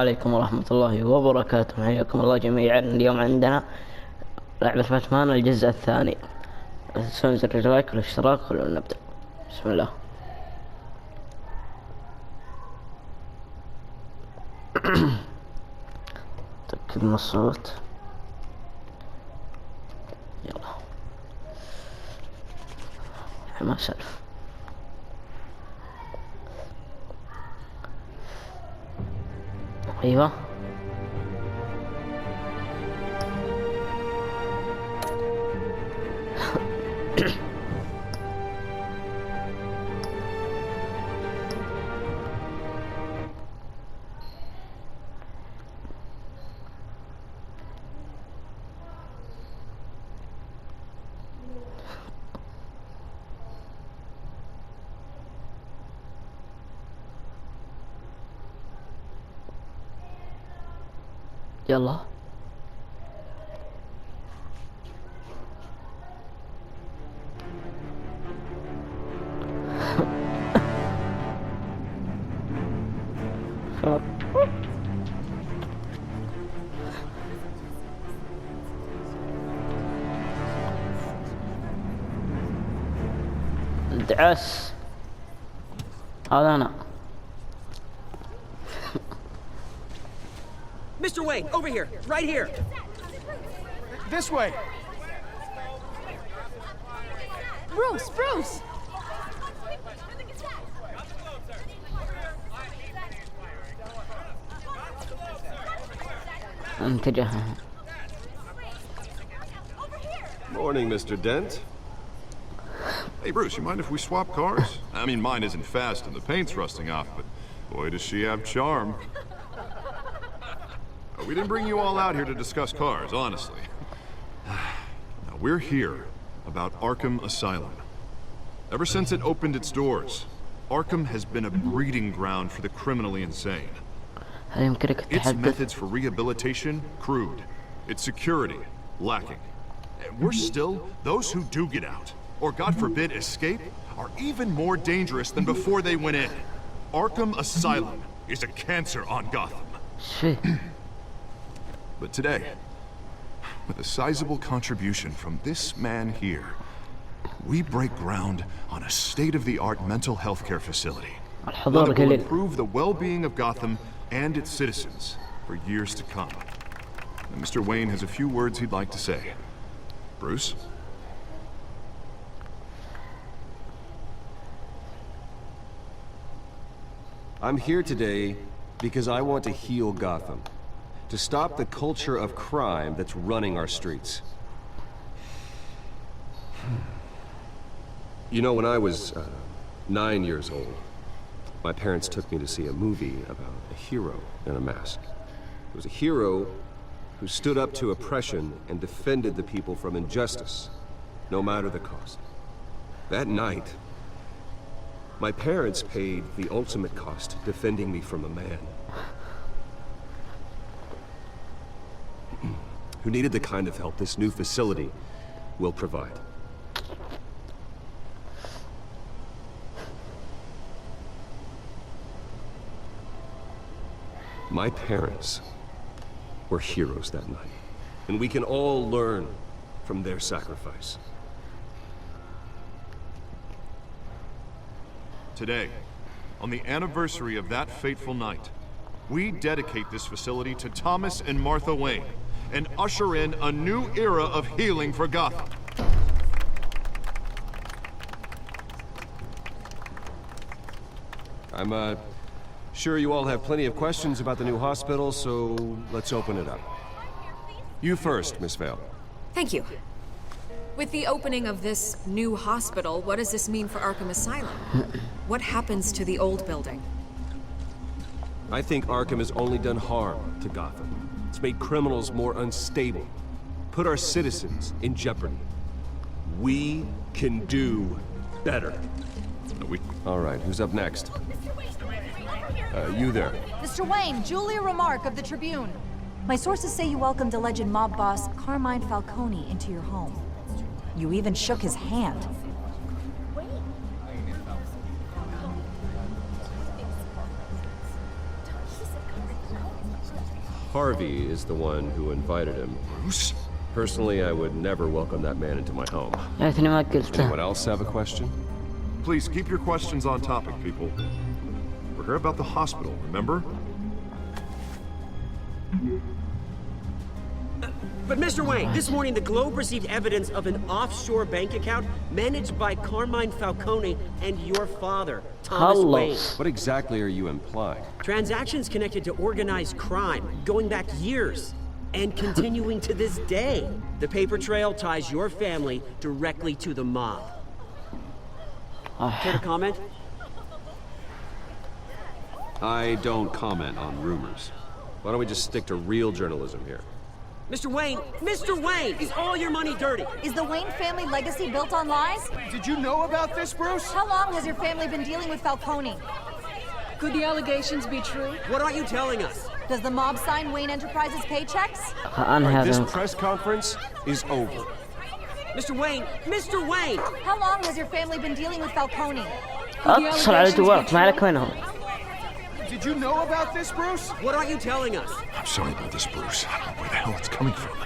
عليكم ورحمة الله وبركاته. حياكم الله جميعا. اليوم عندنا لعبة باتمان الجزء الثاني. تنسون زر اللايك والاشتراك ونبدأ. بسم الله. تأكد من الصوت. يلا ما سالف. ايوه يلا. الدعاس هذا أنا. Mr. Wayne, over here, right here. This way. Bruce! انتجه. Morning, Mr. Dent. Hey, Bruce, you mind if we swap cars? I mean, mine isn't fast and the paint's rusting off, but boy, does she have charm. We didn't bring you all out here to discuss cars, honestly. Now, we're here about Arkham Asylum. Ever since it opened its doors, Arkham has been a breeding ground for the criminally insane. Its methods for rehabilitation, crude. Its security, lacking. And worse still, those who do get out, or God forbid escape, are even more dangerous than before they went in. Arkham Asylum is a cancer on Gotham. But today, with a sizable contribution from this man here, we break ground on a state-of-the-art mental health care facility. One that will improve the well-being of Gotham and its citizens for years to come. And Mr. Wayne has a few words he'd like to say. Bruce? I'm here today because I want to heal Gotham. To stop the culture of crime that's running our streets. You know, when I was 9 years old, my parents took me to see a movie about a hero in a mask. It was a hero who stood up to oppression and defended the people from injustice, no matter the cost. That night, my parents paid the ultimate cost defending me from a man who needed the kind of help this new facility will provide. My parents were heroes that night, and we can all learn from their sacrifice. Today, on the anniversary of that fateful night, we dedicate this facility to Thomas and Martha Wayne, and usher in a new era of healing for Gotham. I'm sure you all have plenty of questions about the new hospital, so let's open it up. You first, Miss Vale. Thank you. With the opening of this new hospital, what does this mean for Arkham Asylum? What happens to the old building? I think Arkham has only done harm to Gotham. It's made criminals more unstable, put our citizens in jeopardy. We can do better. All right, who's up next? You there. Mr. Wayne, Julia Remark of the Tribune. My sources say you welcomed alleged mob boss Carmine Falcone into your home. You even shook his hand. Harvey is the one who invited him. Bruce? Personally, I would never welcome that man into my home. يا ريتني ما قلته. Anyone else have a question? Please keep your questions on topic, people. We're here about the hospital, remember? But Mr. Wayne, this morning the Globe received evidence of an offshore bank account managed by Carmine Falcone and your father, Thomas Wayne. What exactly are you implying? Transactions connected to organized crime, going back years, and continuing to this day. The paper trail ties your family directly to the mob. Care to comment? I don't comment on rumors. Why don't we just stick to real journalism here? Mr. Wayne, is all your money dirty? Is the Wayne family legacy built on lies? Did you know about this, Bruce? How long has your family been dealing with Falcone? Could the allegations be true? What aren't you telling us? Does the mob sign Wayne Enterprises paychecks? This press conference is over. Mr. Wayne! How long has your family been dealing with Falcone? اتصل على جوالك ما عليك وينهم. Did you know about this, Bruce? What aren't you telling us? I'm sorry about this, Bruce. I don't know where the hell it's coming from.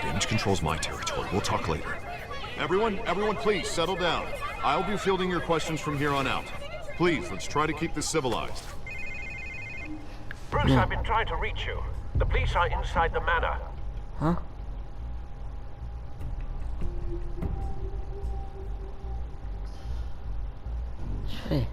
Damage control's my territory. We'll talk later. Everyone, please, settle down. I'll be fielding your questions from here on out. Please, let's try to keep this civilized. Bruce, I've been trying to reach you. The police are inside the manor. Huh? ايش فيه؟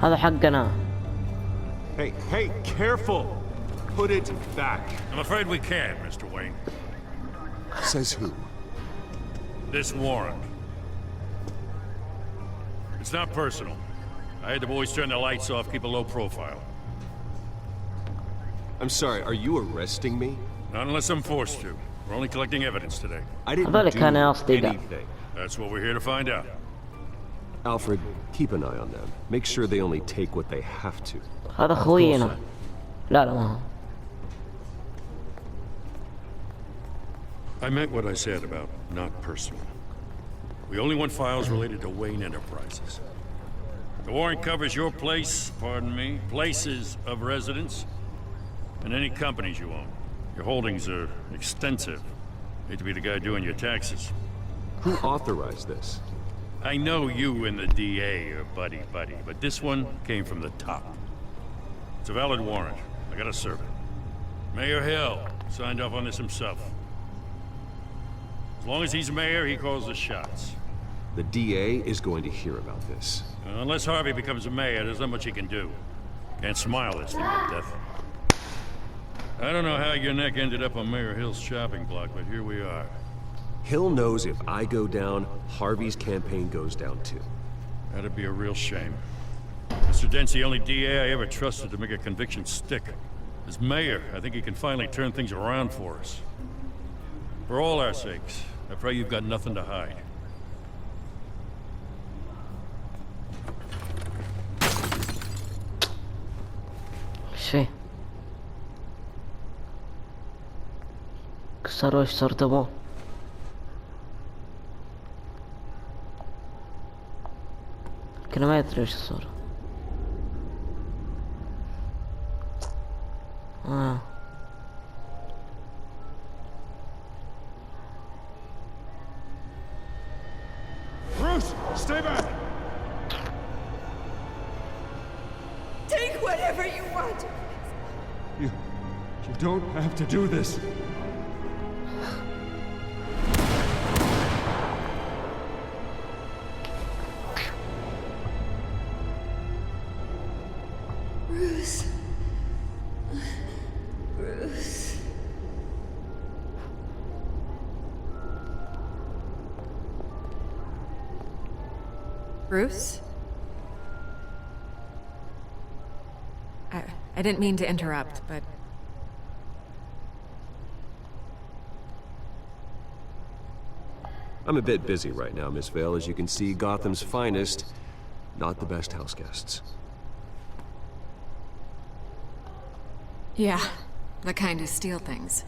هذا حقنا. Hey, careful! Put it back. I'm afraid we can't, Mr. Wayne. Says who? This warrant. It's not personal. I had the boys turn the lights off, keep a low profile. I'm sorry, are you arresting me? Not unless I'm forced to. We're only collecting evidence today. I didn't هذول do كانوا أصدقاء. anything. That's what we're here to find out. Alfred, keep an eye on them. Make sure they only take what they have to. هذا خوينا. لا ما هو. I meant what I said about not personal. We only want files related to Wayne Enterprises. The warrant covers your places of residence, and any companies you own. Your holdings are extensive. Hate to be the guy doing your taxes. Who authorized this? I know you and the DA are buddy-buddy, but this one came from the top. It's a valid warrant. I gotta serve it. Mayor Hill signed off on this himself. As long as he's mayor, he calls the shots. The DA is going to hear about this. Unless Harvey becomes a mayor, there's not much he can do. Can't smile this thing to death. I don't know how your neck ended up on Mayor Hill's shopping block, but here we are. Hill knows if I go down, Harvey's campaign goes down too. That'd be a real shame. Mr. Dent's the only DA I ever trusted to make a conviction stick. As mayor, I think he can finally turn things around for us. For all our sakes, I pray you've got nothing to hide. شيء كسروا ايش صار تبون كنا ما يدري ايش الصورة Bruce, stay back! Take whatever you want. You don't have to do this. Bruce. Bruce. Bruce? I didn't mean to interrupt, but... I'm a bit busy right now, Miss Vale. As you can see, Gotham's finest Not the best house guests. Yeah, the kind who steal things.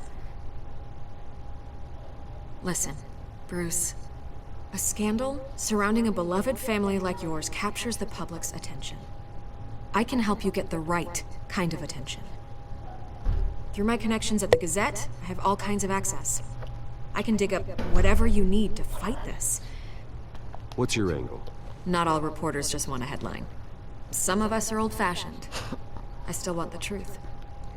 Listen, Bruce. A scandal surrounding a beloved family like yours captures the public's attention. I can help you get the right kind of attention. Through my connections at the Gazette, I have all kinds of access. I can dig up whatever you need to fight this. What's your angle? Not all reporters just want a headline. Some of us are old-fashioned. I still want the truth.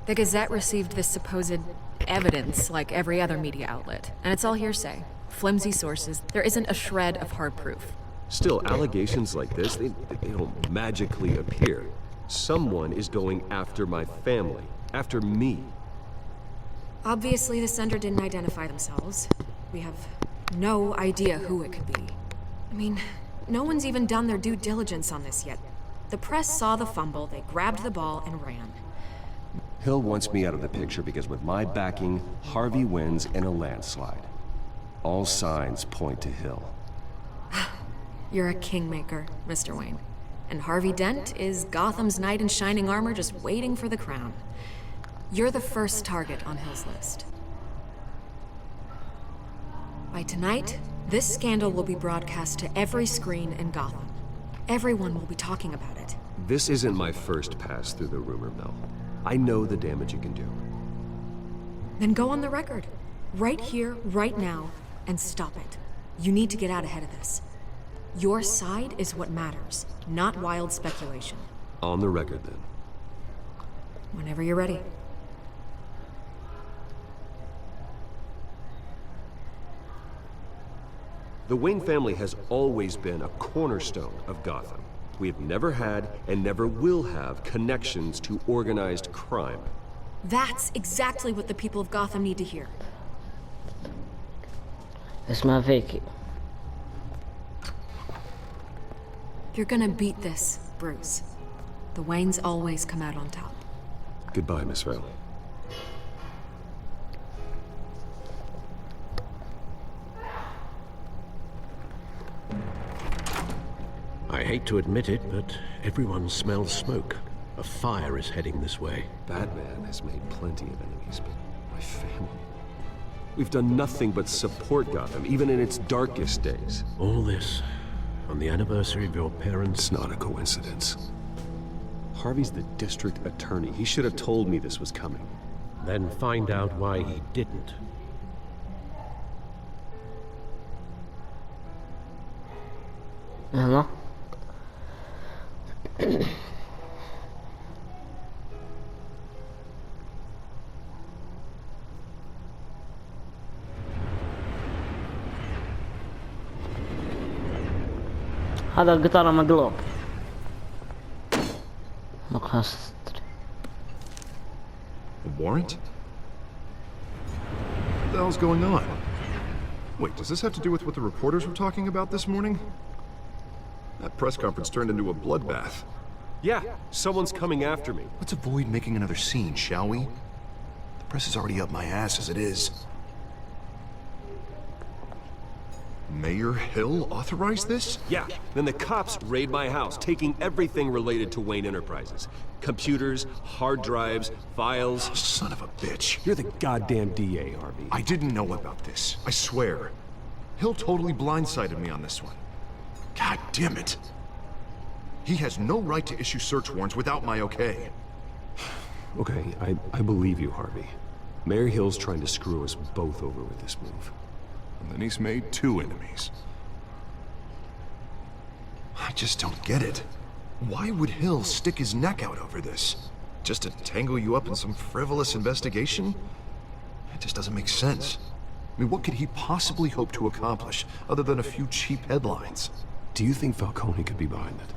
The Gazette received this supposed evidence like every other media outlet, and it's all hearsay. Flimsy sources. There isn't a shred of hard proof. Still, allegations like this, they don't magically appear. Someone is going after my family. After me. Obviously, the sender didn't identify themselves. We have no idea who it could be. I mean, no one's even done their due diligence on this yet. The press saw the fumble, they grabbed the ball and ran. Hill wants me out of the picture because with my backing, Harvey wins in a landslide. All signs point to Hill. You're a kingmaker, Mr. Wayne. And Harvey Dent is Gotham's knight in shining armor just waiting for the crown. You're the first target on Hill's list. By tonight, this scandal will be broadcast to every screen in Gotham. Everyone will be talking about it. This isn't my first pass through the rumor mill. I know the damage it can do. Then go on the record. Right here, right now, and stop it. You need to get out ahead of this. Your side is what matters, not wild speculation. On the record, then. Whenever you're ready. The Wayne family has always been a cornerstone of Gotham. We have never had and never will have connections to organized crime. That's exactly what the people of Gotham need to hear. اسمها فيكي. You're gonna beat this, Bruce. The Waynes always come out on top. Goodbye, Miss Vale. I hate to admit it, but everyone smells smoke. A fire is heading this way. Batman has made plenty of enemies, but my family... We've done nothing but support Gotham, even in its darkest days. All this on the anniversary of your parents'... It's not a coincidence. Harvey's the district attorney. He should have told me this was coming. Then find out why he didn't. يلا. هذا القطار مقلوب. مقص. A warrant? What the hell's going on? Wait, does this have to do with what the reporters were talking about this morning? That press conference turned into a bloodbath. Yeah, someone's coming after me. Let's avoid making another scene, shall we? The press is already up my ass as it is. Mayor Hill authorized this? Yeah, then the cops raid my house, taking everything related to Wayne Enterprises. Computers, hard drives, files. Oh, son of a bitch. You're the goddamn DA, Harvey. I didn't know about this, I swear. Hill totally blindsided me on this one. God damn it. He has no right to issue search warrants without my okay. Okay, I believe you, Harvey. Mayor Hill's trying to screw us both over with this move. And then he's made two enemies. I just don't get it. Why would Hill stick his neck out over this? Just to tangle you up in some frivolous investigation? It just doesn't make sense. I mean, what could he possibly hope to accomplish other than a few cheap headlines? Do you think Falcone could be behind it?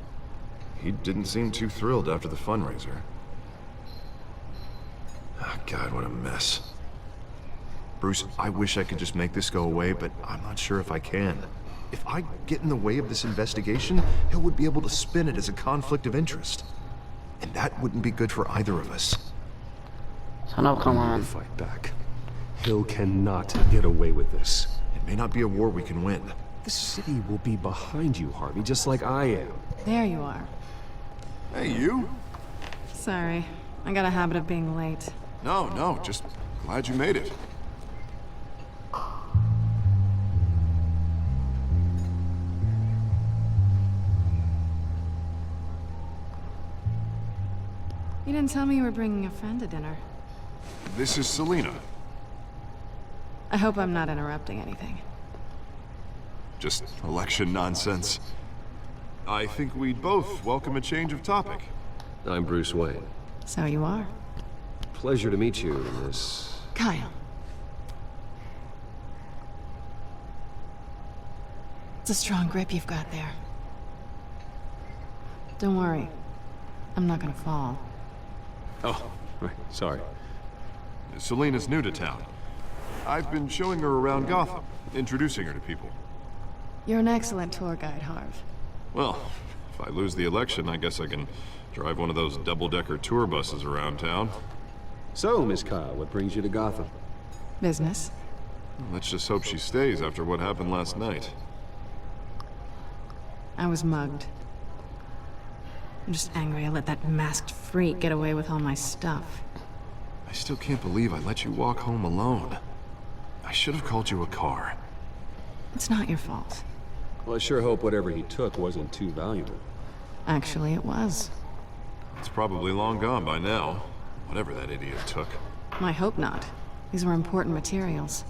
He didn't seem too thrilled after the fundraiser. Oh, God, what a mess. Bruce, I wish I could just make this go away, but I'm not sure if I can. If I get in the way of this investigation, Hill would be able to spin it as a conflict of interest. And that wouldn't be good for either of us. سنبقى معا. We'll fight back. Hill cannot get away with this. It may not be a war we can win, The city will be behind you, Harvey, just like I am. There you are. Hey, you? Sorry. I got a habit of being late. No, just glad you made it. You didn't tell me you were bringing a friend to dinner. This is Selina. I hope I'm not interrupting anything. Just election nonsense. I think we'd both welcome a change of topic. I'm Bruce Wayne. So you are. Pleasure to meet you, Miss... Kyle. It's a strong grip you've got there. Don't worry. I'm not gonna fall. Oh, right, sorry. Selina's new to town. I've been showing her around Gotham, introducing her to people. You're an excellent tour guide, Harv. Well, if I lose the election, I guess I can drive one of those double-decker tour buses around town. So, Miss Kyle, what brings you to Gotham? Business. Let's just hope she stays after what happened last night. I was mugged. I'm just angry I let that masked freak get away with all my stuff. I still can't believe I let you walk home alone. I should have called you a car. It's not your fault. Well, I sure hope whatever he took wasn't too valuable. Actually, it was. It's probably long gone by now. Whatever that idiot took. I hope not. These were important materials.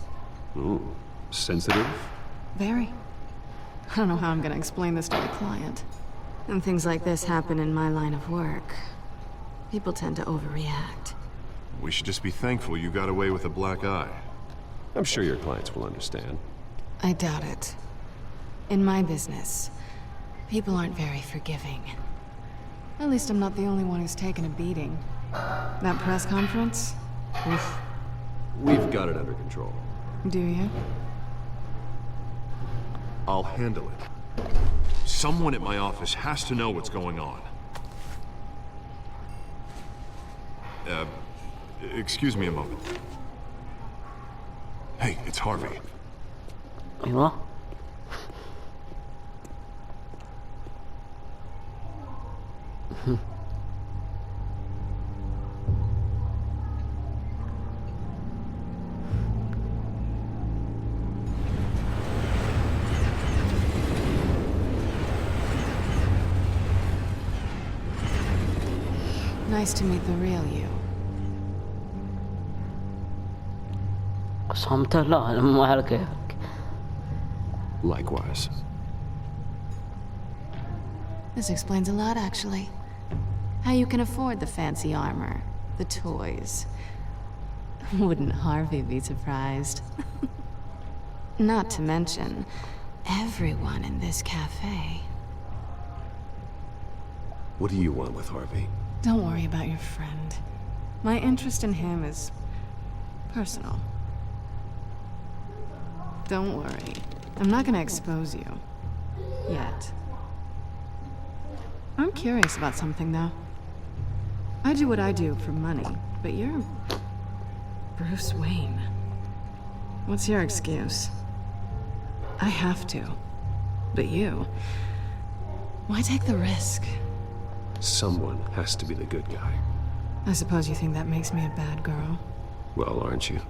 Ooh, sensitive? Very. I don't know how I'm gonna explain this to my client. And things like this happen in my line of work. People tend to overreact. We should just be thankful you got away with a black eye. I'm sure your clients will understand. I doubt it. In my business, people aren't very forgiving. At least I'm not the only one who's taken a beating. That press conference? Oof. We've got it under control. Do you? I'll handle it. Someone at my office has to know what's going on. Excuse me a moment. Hey, it's Harvey. You are? Nice to meet the real you. صمت لا أنا مو على كيفك. Likewise. This explains a lot, actually. How you can afford the fancy armor, the toys. Wouldn't Harvey be surprised? Not to mention, everyone in this cafe. What do you want with Harvey? Don't worry about your friend. My interest in him is personal. Don't worry. I'm not gonna expose you. Yet. I'm curious about something, though. I do what I do for money, but you're... Bruce Wayne. What's your excuse? I have to. But you... Why take the risk? Someone has to be the good guy. I suppose you think that makes me a bad girl? Well, aren't you?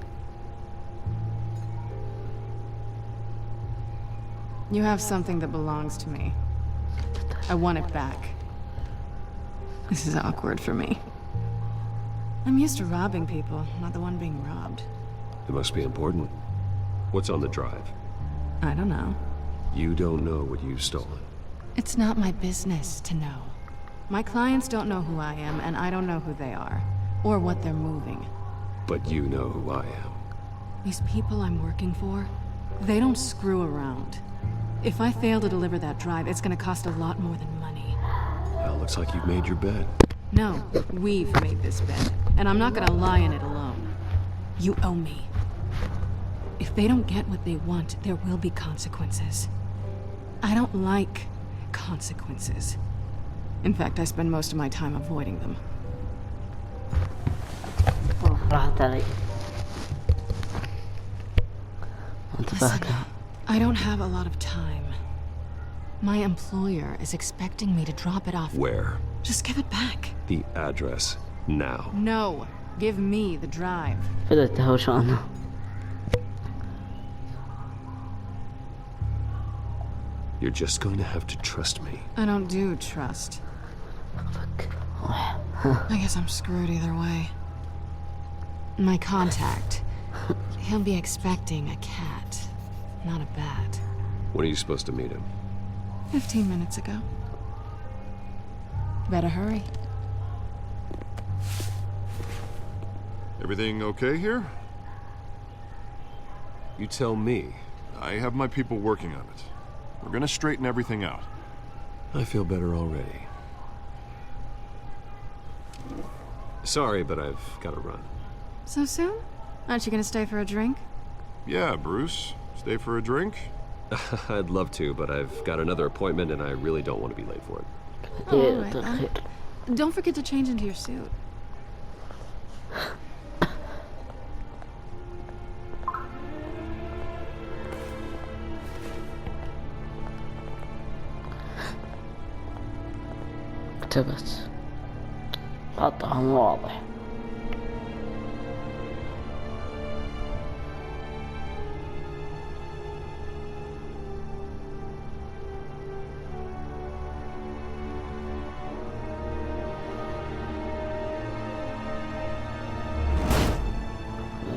You have something that belongs to me. I want it back. This is awkward for me. I'm used to robbing people, not the one being robbed. It must be important. What's on the drive? I don't know. You don't know what you've stolen. It's not my business to know. My clients don't know who I am, and I don't know who they are, or what they're moving. But you know who I am. These people I'm working for, they don't screw around. If I fail to deliver that drive, it's gonna cost a lot more than money. Well, looks like you've made your bed. No, we've made this bed, and I'm not gonna lie in it alone. You owe me. If they don't get what they want, there will be consequences. I don't like consequences. In fact, I spend most of my time avoiding them. راحت علي. انت Listen, فاكر. I don't have a lot of time. My employer is expecting me to drop it off. Where? Just give it back. The address. Now. No. Give me the drive. بدأت تهوشان. You're just going to have to trust me. I don't do trust. I guess I'm screwed either way. My contact. He'll be expecting a cat, not a bat. When are you supposed to meet him? 15 minutes ago. Better hurry. Everything okay here? You tell me. I have my people working on it. We're gonna straighten everything out. I feel better already. Sorry, but I've got to run. So soon? Aren't you gonna stay for a drink? Yeah, Bruce. Stay for a drink? I'd love to, but I've got another appointment and I really don't want to be late for it. Oh, all right, then. Don't forget to change into your suit. اقتبس خطأها مو واضح.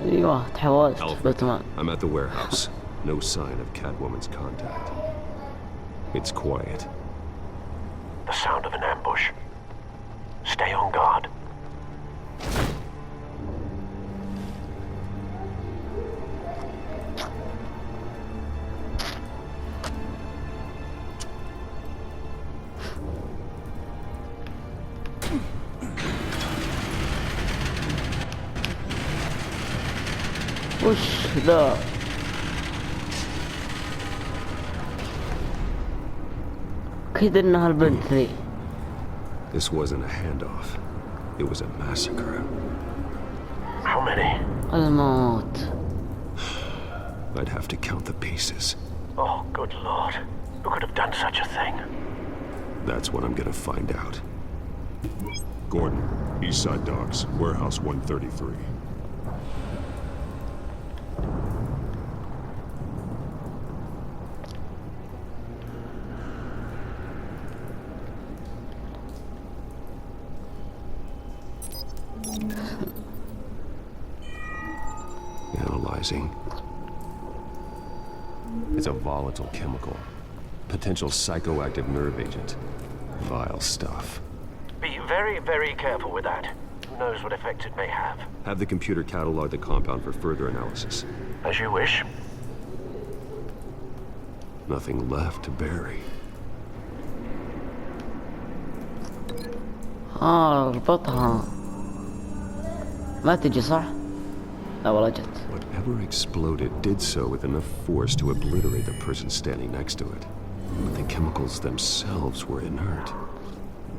ايوه تحولت باتمان. I'm at the warehouse. No sign of Catwoman's contact. It's quiet. The sound of an ambush. Stay on guard. وش ذا؟ أكيد إنها البنت ذي. This wasn't a handoff. It was a massacre. How many? الموت. I'd have to count the pieces. Oh, good lord. Who could have done such a thing? That's what I'm gonna find out. Gordon, East Side Docks, Warehouse 133. Analyzing. It's a volatile chemical. Potential psychoactive nerve agent. Vile stuff. Be very, very careful with that. Who knows what effect it may have. Have the computer catalog the compound for further analysis. As you wish. Nothing left to bury. اربطها. ما تجي صح؟ لا والله جت. Whatever exploded did so with enough force to obliterate the person standing next to it. But the chemicals themselves were inert,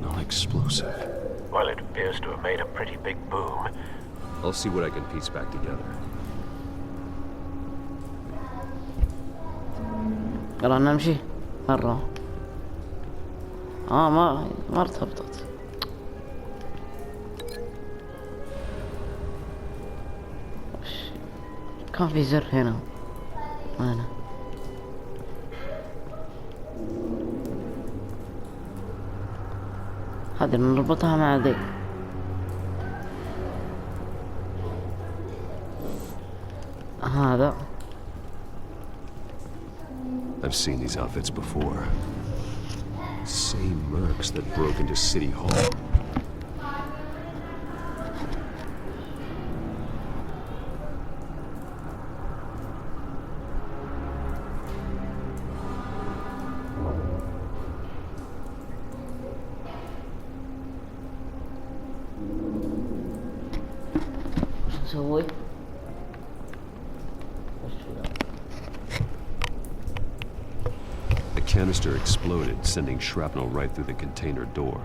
non-explosive. Well, it appears to have made a pretty big boom. I'll see what I can piece back together. يلا نمشي مرة. ما ارتبطت. كان في زر هنا. هنا. هذه نربطها مع ذي. هذا. I've seen these outfits before. Same mercs that broke into City Hall. نسوي؟ The canister exploded, sending shrapnel right through the container door.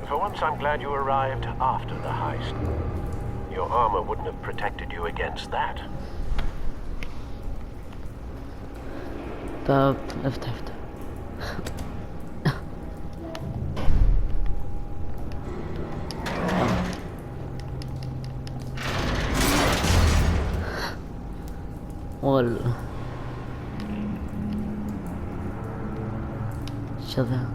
For once, I'm glad you arrived after the heist. Your armor wouldn't have protected you against that. باب افتح. وال شذا.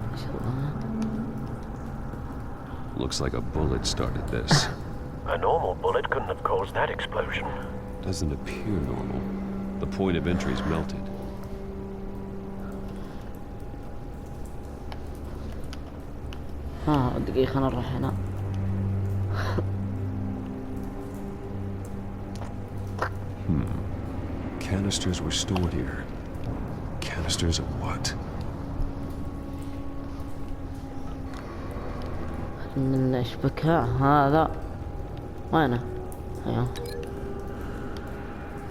Looks like a bullet started this. A normal bullet couldn't have caused that explosion. Doesn't appear normal. The point of entry's melted. دقيقة نروح هنا. Canisters were stored here. Canisters of what? نشبكها. هذا وينه؟ ايوه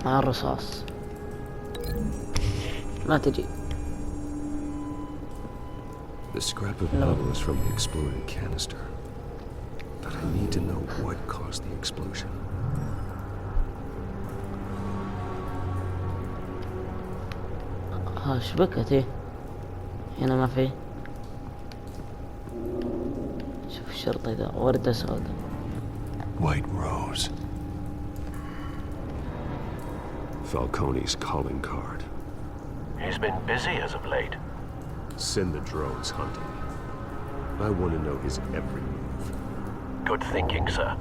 مع الرصاص. ما تجي. The scrap of metal is from the exploded canister. But I need to know what caused the explosion. شبكتي هنا ما في. شوف الشرطي ذا وردة سوداء. White Rose. Falcone's calling card. He's been busy as of late. Send the drones hunting. I want to know his every move. Good thinking, sir.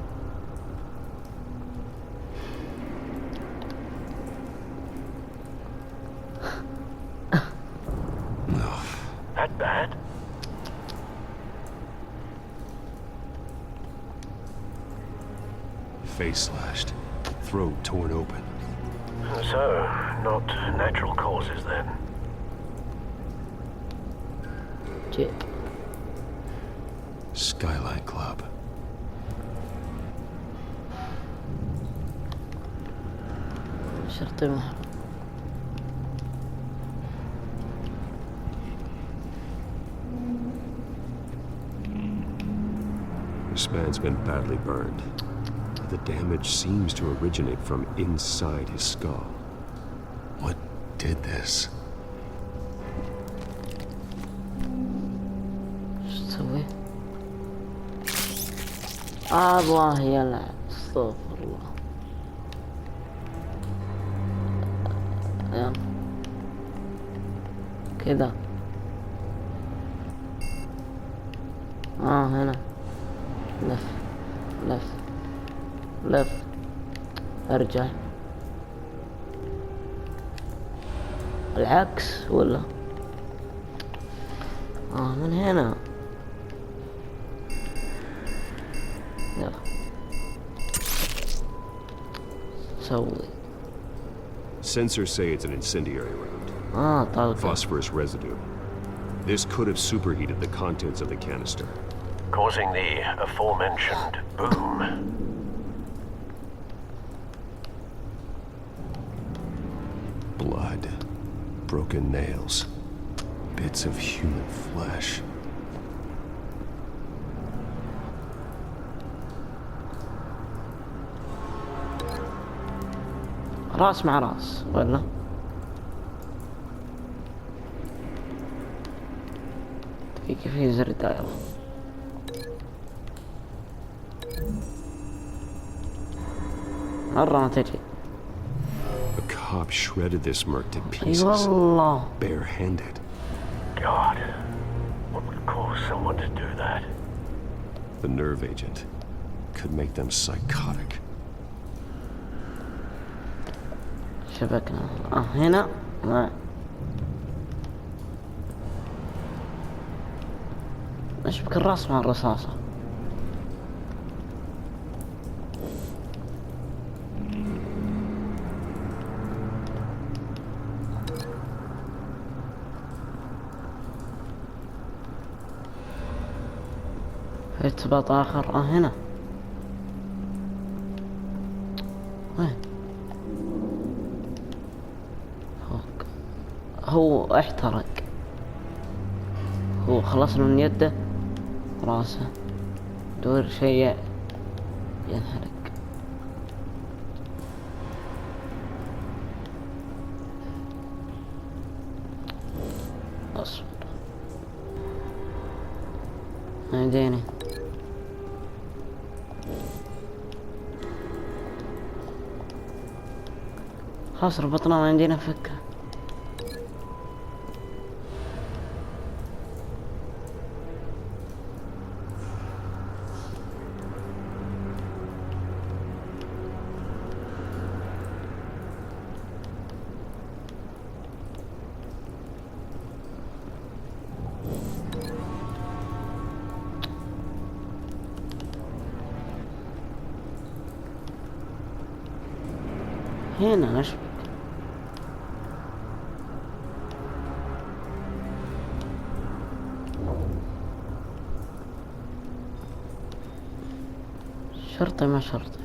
That bad? Face slashed, throat torn open. So, not natural causes then. جيب. Skyline Club. شرطي محرم. This man's been badly burned. The damage seems to originate from inside his skull. What did this? ايش تسوي؟ الله يلعن. استغفر الله. يلا كذا. هنا لف لف لف. ارجع العكس ولا من هنا. يلا سوي. Sensors say it's an incendiary round. طلقة. Phosphorus residue. This could have superheated the contents of the canister, Causing the aforementioned boom. blood, broken nails, bits of human flesh. راس مع راس ولا دقيقة في زر دائرة. مرة ما تجي. A cop shredded this merc to اي pieces, والله. barehanded. God, what would cause someone to do that? The nerve agent could make them psychotic. شبكنا. هنا ما نشبك الراس مع الرصاصة. في ارتباط آخر. هنا وين؟ هو احترق. هو خلصنا من يده راسه. دور شيء ينحرق. يمديني. خلاص ربطنا ما يمدينا نفكه. هنا اشبك. شرطي ما شرطي.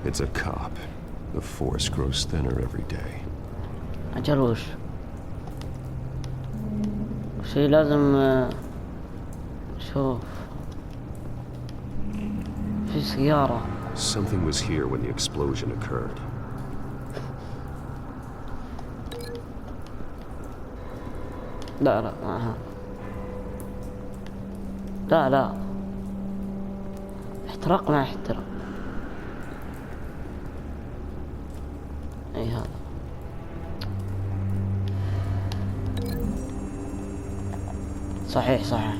It's a cop. The force grows thinner every day. أجل وش شي لازم شوف في سيارة. Something was here when the explosion occurred. لا لا معها. لا لا احتراق ما احترق. اي هذا صحيح صحيح.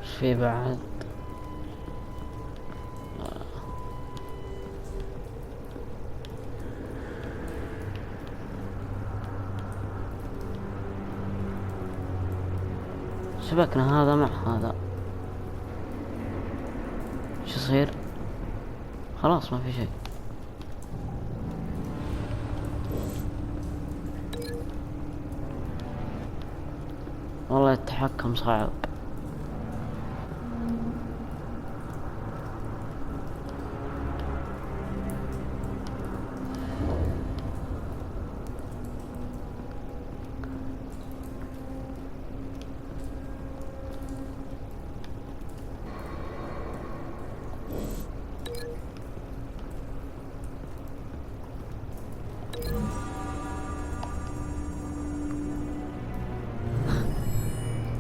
ايش في بعد؟ شبكنا هذا مع هذا. شو يصير؟ خلاص ما في شيء. والله التحكم صعب.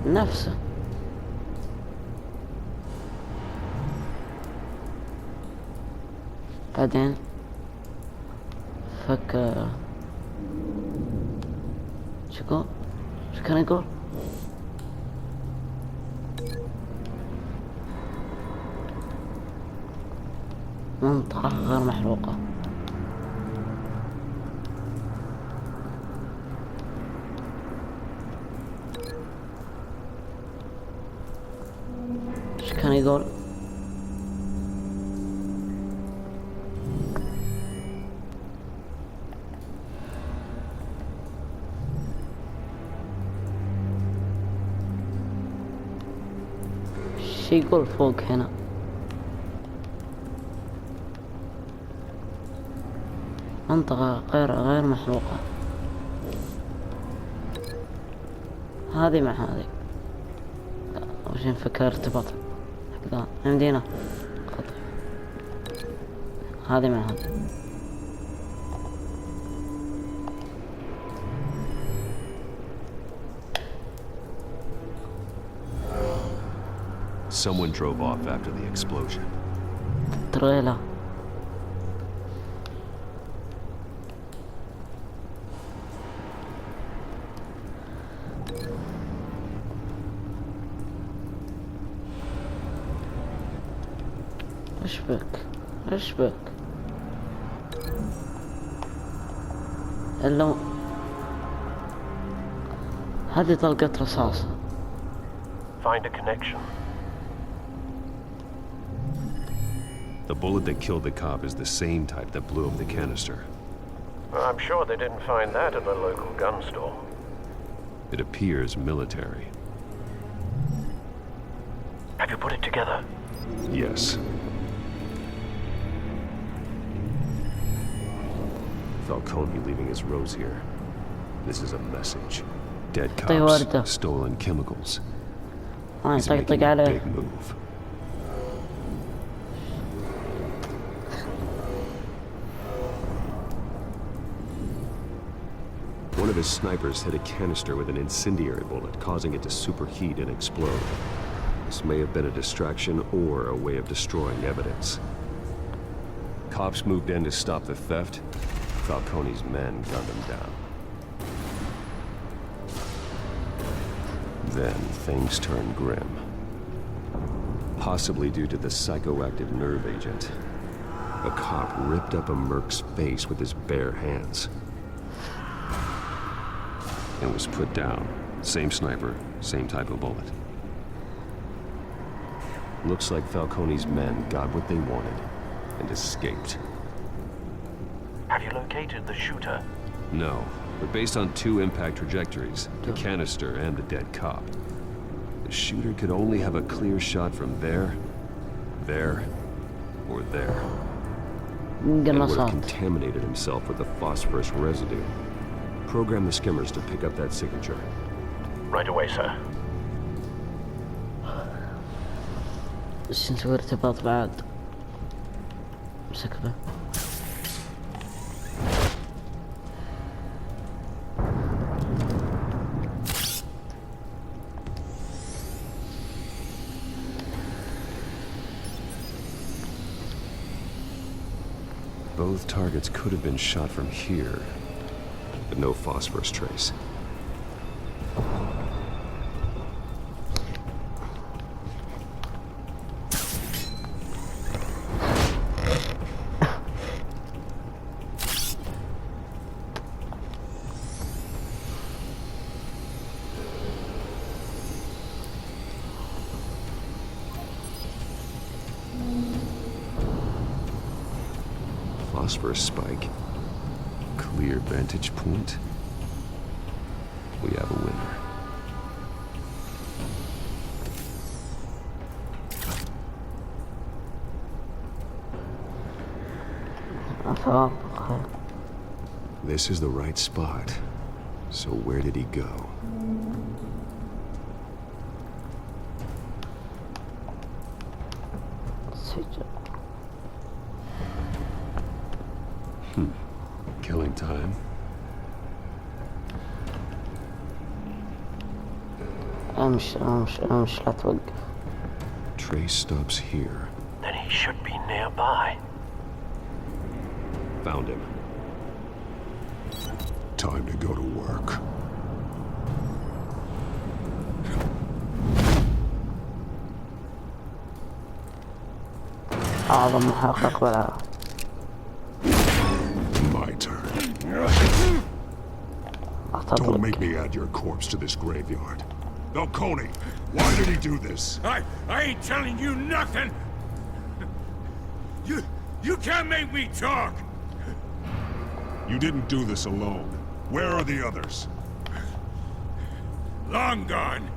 نفسه بعدين فك. شو يقول؟ شو كان يقول؟ منطقة غير محروقة. كان يقول شي يقول فوق هنا. منطقة غير محروقة. هذه مع هذه. وش نفكر ارتباط كذا عندنا قطع. هذه مع هذه. Someone drove off after the explosion. تريلا. ايش بك؟ ايش بك؟ الا هذه طلقة رصاص. Find a connection. The bullet that killed the cop is the same type that blew up the canister. I'm sure they didn't find that at the local gun store. It appears military. Have you put it together? Yes. Falcone leaving his rose here. This is a message. Dead cops, stolen chemicals. He's making a big move. One of his snipers hit a canister with an incendiary bullet, causing it to superheat and explode. This may have been a distraction or a way of destroying evidence. Cops moved in to stop the theft. Falcone's men gunned him down. Then things turned grim. Possibly due to the psychoactive nerve agent. A cop ripped up a merc's face with his bare hands. And was put down. Same sniper, same type of bullet. Looks like Falcone's men got what they wanted and escaped. Have you located the shooter? No, but based on two impact trajectories, the canister and the dead cop, the shooter could only have a clear shot from there, or there. And would have contaminated himself with the phosphorus residue. Program the skimmers to pick up that signature. Right away, sir. بس نسوي ارتباط بعد مسكبه. Both targets could have been shot from here, but no phosphorus trace. Phosphorus spike. Clear vantage point. We have a winner. This is the right spot. So where did he go? Killing time. امشي لا توقف. Trace stops here. Then he should be nearby. Found him. Time to go to work. أعظم محقق بالعالم. My turn. Don't make me add your corpse to this graveyard. Falcone, why did he do this? I ain't telling you nothing! You can't make me talk! You didn't do this alone. Where are the others? Long gone.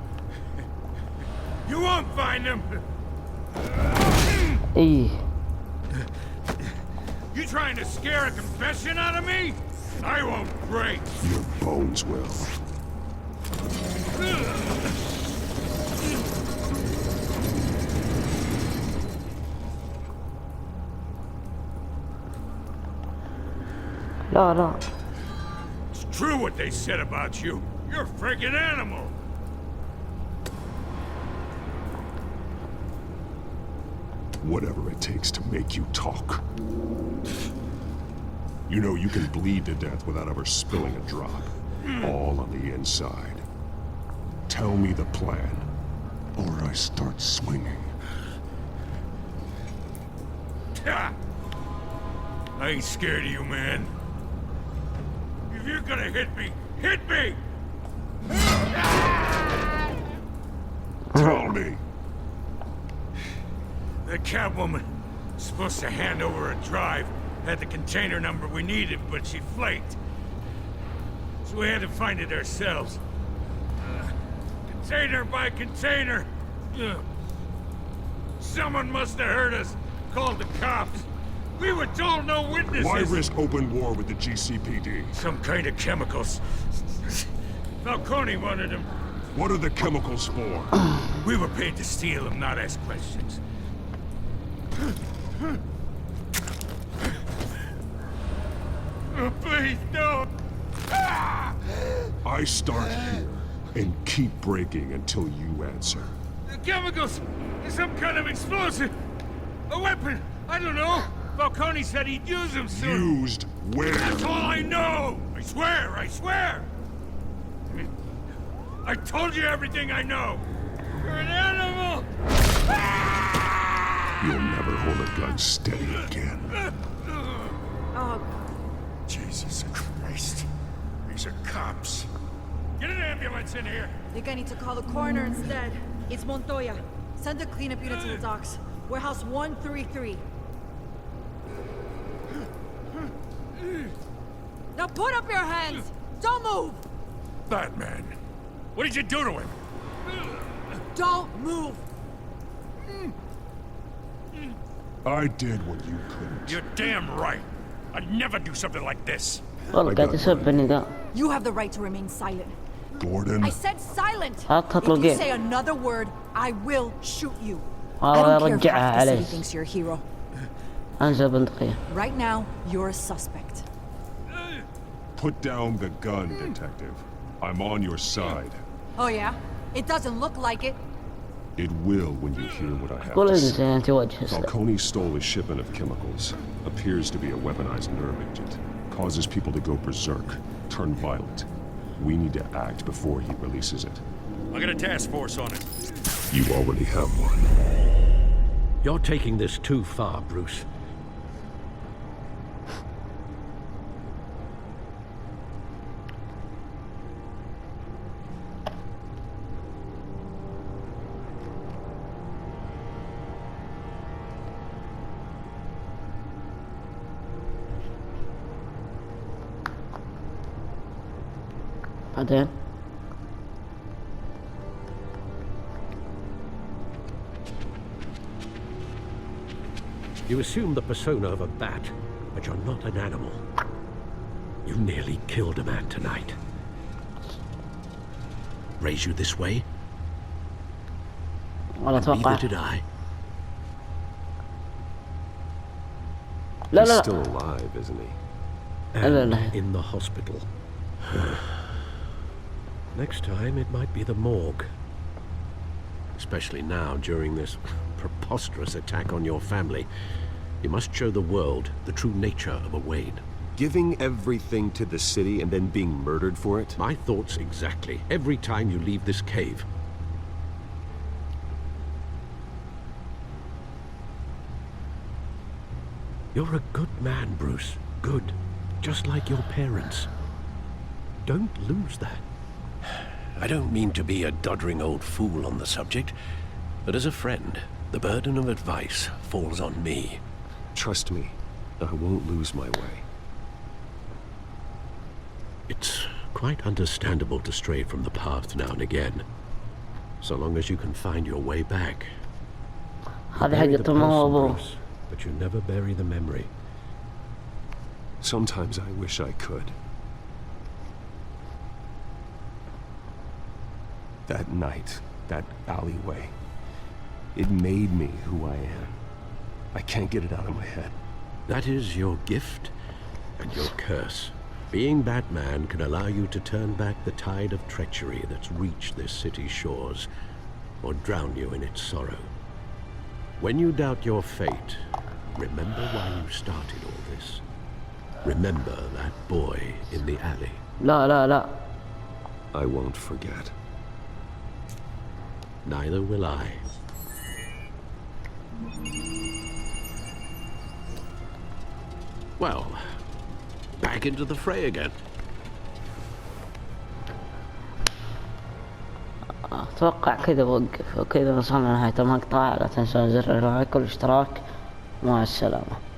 You won't find them! You trying to scare a confession out of me? I won't break! Your bones will. لا. It's true what they said about you. You're a freaking animal. Whatever it takes to make you talk. You know you can bleed to death without ever spilling a drop. All on the inside. Tell me the plan, or I start swinging. I ain't scared of you, man. If you're gonna hit me, hit me! Tell me. The Catwoman Supposed to hand over a drive. Had the container number we needed, but she flaked. So we had to find it ourselves. Container by container. Someone must have heard us. Called the cops. We were told no witnesses. Why risk open war with the GCPD? Some kind of chemicals. Falcone wanted them. What are the chemicals for? We were paid to steal them, not ask questions. Oh, please, no! I start here and keep breaking until you answer. The chemicals! Some kind of explosive! A weapon! I don't know! Falcone said he'd use them soon! Used where? That's all I know! I swear! I swear! I told you everything I know! You're an animal! You'll never hold a gun steady again. Oh. Jesus Christ. These are cops. Get an ambulance in here! Think I need to call the coroner instead. It's Montoya. Send a cleanup unit to the docks. Warehouse 133. Now put up your hands! Don't move! Batman. What did you do to him? Don't move! I did what you couldn't. You're damn right. I'd never do something like this. والله قاعد يسبني ذا. You have the right to remain silent. Gordon. I said silent! حطت If له you جيم. say another word, I will shoot you. I والله don't care if رجعها half the city عليه. thinks you're a hero. أنزل بندقية. Right now, you're a suspect. Put down the gun, detective. I'm on your side. Oh yeah? It doesn't look like it. It will when you hear what I have قول to انزل say. انت وجه. Falcone stole a shipment of chemicals. Appears to be a weaponized nerve agent. Causes people to go berserk, turn violent. We need to act before he releases it. I got a task force on it. You already have one. You're taking this too far, Bruce. بعدين You assume the persona of a bat, but you're not an animal. You nearly killed a man tonight. Raise you this way? ولا أتوقع. Neither did I. لا He's لا still alive, isn't he? And in the hospital. Next time, it might be the morgue. Especially now, during this preposterous attack on your family. You must show the world the true nature of a Wayne. Giving everything to the city and then being murdered for it? My thoughts exactly. Every time you leave this cave. You're a good man, Bruce. Good. Just like your parents. Don't lose that. I don't mean to be a doddering old fool on the subject, but as a friend, the burden of advice falls on me. Trust me, I won't lose my way. It's quite understandable to stray from the path now and again, so long as you can find your way back. You هذه bury حقة the person, الموضوع. Bruce, but you never bury the memory. Sometimes I wish I could. That night, that alleyway, it made me who I am. I can't get it out of my head. That is your gift and your curse. Being Batman can allow you to turn back the tide of treachery that's reached this city's shores, or drown you in its sorrow. When you doubt your fate, remember why you started all this. Remember that boy in the alley. لا لا لا. I won't forget. Neither will I. Well, back into the fray again. أتوقع كذا وقف وكذا وصلنا لنهاية المقطع. لا تنسون زر اللايك والاشتراك مع السلامة.